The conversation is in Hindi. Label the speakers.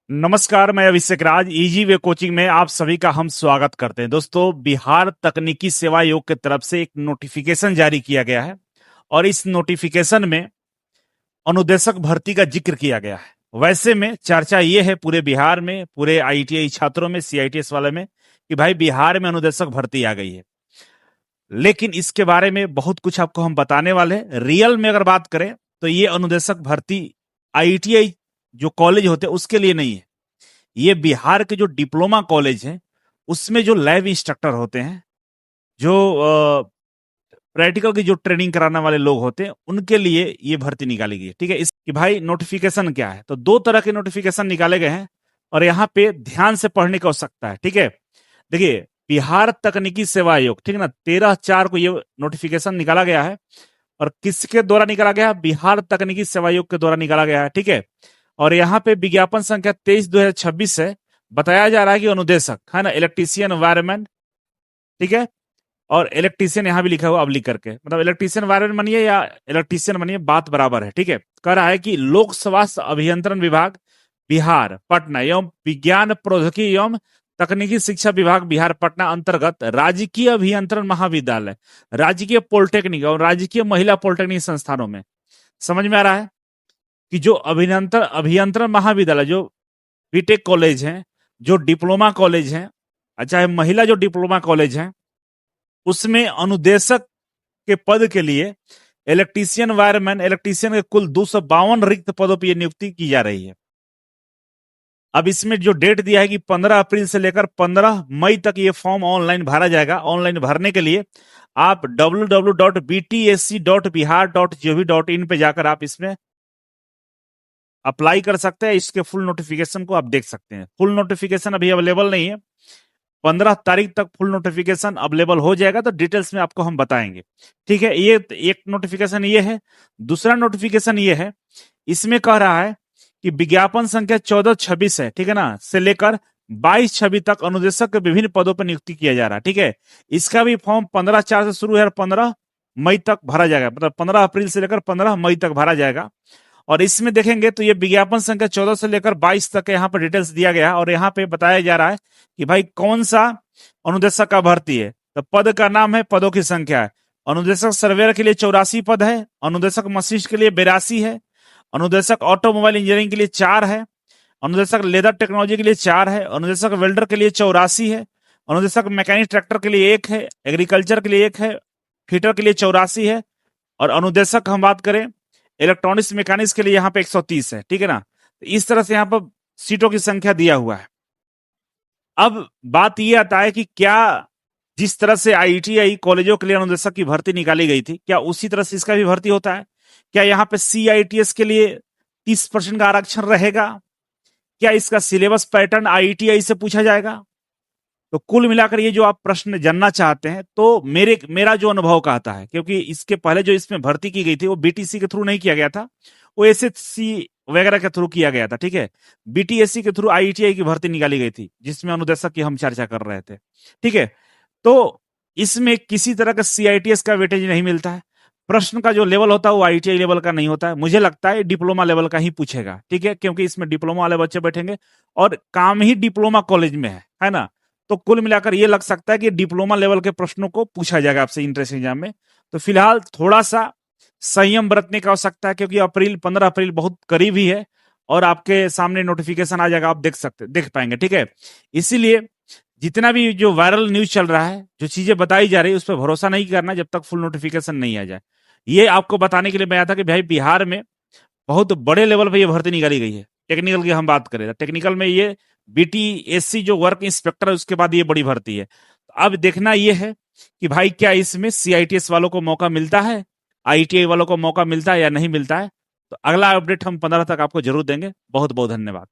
Speaker 1: नमस्कार, मैं अभिषेक राज। इजी वे कोचिंग में आप सभी का हम स्वागत करते हैं। दोस्तों, बिहार तकनीकी सेवा आयोग की तरफ से एक नोटिफिकेशन जारी किया गया है और इस नोटिफिकेशन में अनुदेशक भर्ती का जिक्र किया गया है। वैसे में चर्चा ये है पूरे बिहार में, पूरे आईटीआई छात्रों में, सीआईटीएस वाले में, कि भाई बिहार में अनुदेशक भर्ती आ गई है। लेकिन इसके बारे में बहुत कुछ आपको हम बताने वाले हैं। रियल में अगर बात करें तो ये अनुदेशक भर्ती आईटीआई जो कॉलेज होते हैं उसके लिए नहीं है। ये बिहार के जो डिप्लोमा कॉलेज हैं उसमें जो लैब इंस्ट्रक्टर होते हैं, जो प्रैक्टिकल की जो ट्रेनिंग कराने वाले लोग होते हैं, उनके लिए ये भर्ती निकाली गई है। ठीक है, इसकी भाई नोटिफिकेशन क्या है, तो दो तरह के नोटिफिकेशन निकाले गए हैं और यहाँ पे ध्यान से पढ़ने की आवश्यकता है। ठीक है, देखिए, बिहार तकनीकी सेवा आयोग, ठीक है ना, 13/4 को ये नोटिफिकेशन निकाला गया है और किसके द्वारा निकाला गया है? बिहार तकनीकी सेवा आयोग के द्वारा निकाला गया है। ठीक है, और यहाँ पे विज्ञापन संख्या 23/2026 है। बताया जा रहा है कि अनुदेशक है ना, इलेक्ट्रीशियन वायरमैन, ठीक है, और इलेक्ट्रीशियन यहाँ भी लिखा हुआ, अब लिख करके, मतलब इलेक्ट्रीशियन वायरमैन बनिए या इलेक्ट्रीशियन बनिए, बात बराबर है। ठीक है, कह रहा है कि लोक स्वास्थ्य अभियंत्रण विभाग बिहार पटना एवं विज्ञान प्रौद्योगिकी एवं तकनीकी शिक्षा विभाग बिहार पटना अंतर्गत राजकीय अभियंत्रण महाविद्यालय, राजकीय पॉलिटेक्निक और राजकीय महिला पॉलिटेक्निक संस्थानों में, समझ में आ रहा है कि जो अभियंत्रण महाविद्यालय, जो बीटेक कॉलेज हैं, जो डिप्लोमा कॉलेज हैं, अच्छा, महिला जो डिप्लोमा कॉलेज हैं, उसमें अनुदेशक के पद के लिए इलेक्ट्रीशियन वायरमैन, इलेक्ट्रीशियन के कुल 252 रिक्त पदों पर नियुक्ति की जा रही है। अब इसमें जो डेट दिया है कि 15 अप्रैल से लेकर 15 मई तक ये फॉर्म ऑनलाइन भरा जाएगा। ऑनलाइन भरने के लिए आप www.btsc.bihar.gov.in पे जाकर आप इसमें अप्लाई कर सकते हैं। इसके फुल नोटिफिकेशन को आप देख सकते हैं। फुल नोटिफिकेशन अभी अवेलेबल नहीं है, 15 तारीख तक फुल नोटिफिकेशन अवेलेबल हो जाएगा, तो डिटेल्स में आपको हम बताएंगे। ठीक है, ये एक नोटिफिकेशन ये है। दूसरा नोटिफिकेशन ये है, इसमें कह रहा है कि विज्ञापन संख्या 1426 है, ठीक है ना, से लेकर 2226 तक अनुदेशक के विभिन्न पदों पर नियुक्ति किया जा रहा है। ठीक है, इसका भी फॉर्म 15/4 से शुरू है और 15 मई तक भरा जाएगा, मतलब 15 अप्रैल से लेकर 15 मई तक भरा जाएगा। और इसमें देखेंगे तो ये विज्ञापन संख्या 14 से लेकर 22 तक यहाँ पर डिटेल्स दिया गया है और यहाँ पे बताया जा रहा है कि भाई कौन सा अनुदेशक का भर्ती है। तो पद का नाम है, पदों की संख्या है। अनुदेशक सर्वेयर के लिए 84 पद है, अनुदेशक मशीनिस्ट के लिए 82 है, अनुदेशक ऑटोमोबाइल इंजीनियरिंग के लिए 4 है, अनुदेशक लेदर टेक्नोलॉजी के लिए 4 है, अनुदेशक वेल्डर के लिए 84 है, अनुदेशक मैकेनिक ट्रैक्टर के लिए 1 है, एग्रीकल्चर के लिए 1 है, फिटर के लिए 84 है, और अनुदेशक हम बात करें इलेक्ट्रॉनिक्स मैकेनिक्स के लिए यहाँ पे 130 है। ठीक है ना, तो इस तरह से यहाँ पर सीटों की संख्या दिया हुआ है। अब बात ये आता है कि क्या जिस तरह से आईटीआई कॉलेजों के लिए अनुदेशक की भर्ती निकाली गई थी, क्या उसी तरह से इसका भी भर्ती होता है? क्या यहाँ पे सीआईटीएस के लिए 30% का आरक्षण रहेगा? क्या इसका सिलेबस पैटर्न आईटीआई से पूछा जाएगा? तो कुल मिलाकर ये जो आप प्रश्न जानना चाहते हैं, तो मेरा जो अनुभव कहता है, क्योंकि इसके पहले जो इसमें भर्ती की गई थी वो बीटीसी के थ्रू नहीं किया गया था, वो एसएससी वगैरह के थ्रू किया गया था। ठीक है, बीटीएससी के थ्रू आईटीआई की भर्ती निकाली गई थी, जिसमें अनुदेशक की हम चर्चा कर रहे थे। ठीक है, तो इसमें किसी तरह का सीआईटीएस का वेटेज नहीं मिलता है। प्रश्न का जो लेवल होता है वो आईटीआई लेवल का नहीं होता है। मुझे लगता है डिप्लोमा लेवल का ही पूछेगा। ठीक है, क्योंकि इसमें डिप्लोमा वाले बच्चे बैठेंगे और काम ही डिप्लोमा कॉलेज में है ना। तो कुल मिलाकर ये लग सकता है कि डिप्लोमा लेवल के प्रश्नों को पूछा जाएगा आपसे इंट्रेंस एग्जाम में। तो फिलहाल थोड़ा सा संयम बरतने की आवश्यकता है, क्योंकि 15 अप्रैल बहुत करीब ही है और आपके सामने नोटिफिकेशन आ जाएगा, आप देख पाएंगे। ठीक है, इसीलिए जितना भी जो वायरल न्यूज चल रहा है, जो चीजें बताई जा रही है, उस पर भरोसा नहीं करना जब तक फुल नोटिफिकेशन नहीं आ जाए। ये आपको बताने के लिए मैं आया था कि भाई बिहार में बहुत बड़े लेवल पर यह भर्ती निकाली गई है। टेक्निकल की हम बात करें, टेक्निकल में ये बीटीएससी जो वर्क इंस्पेक्टर है उसके बाद ये बड़ी भर्ती है। तो अब देखना यह है कि भाई क्या इसमें सीआईटीएस वालों को मौका मिलता है, आईटीआई वालों को मौका मिलता है या नहीं मिलता है। तो अगला अपडेट हम 15 तक आपको जरूर देंगे। बहुत बहुत धन्यवाद।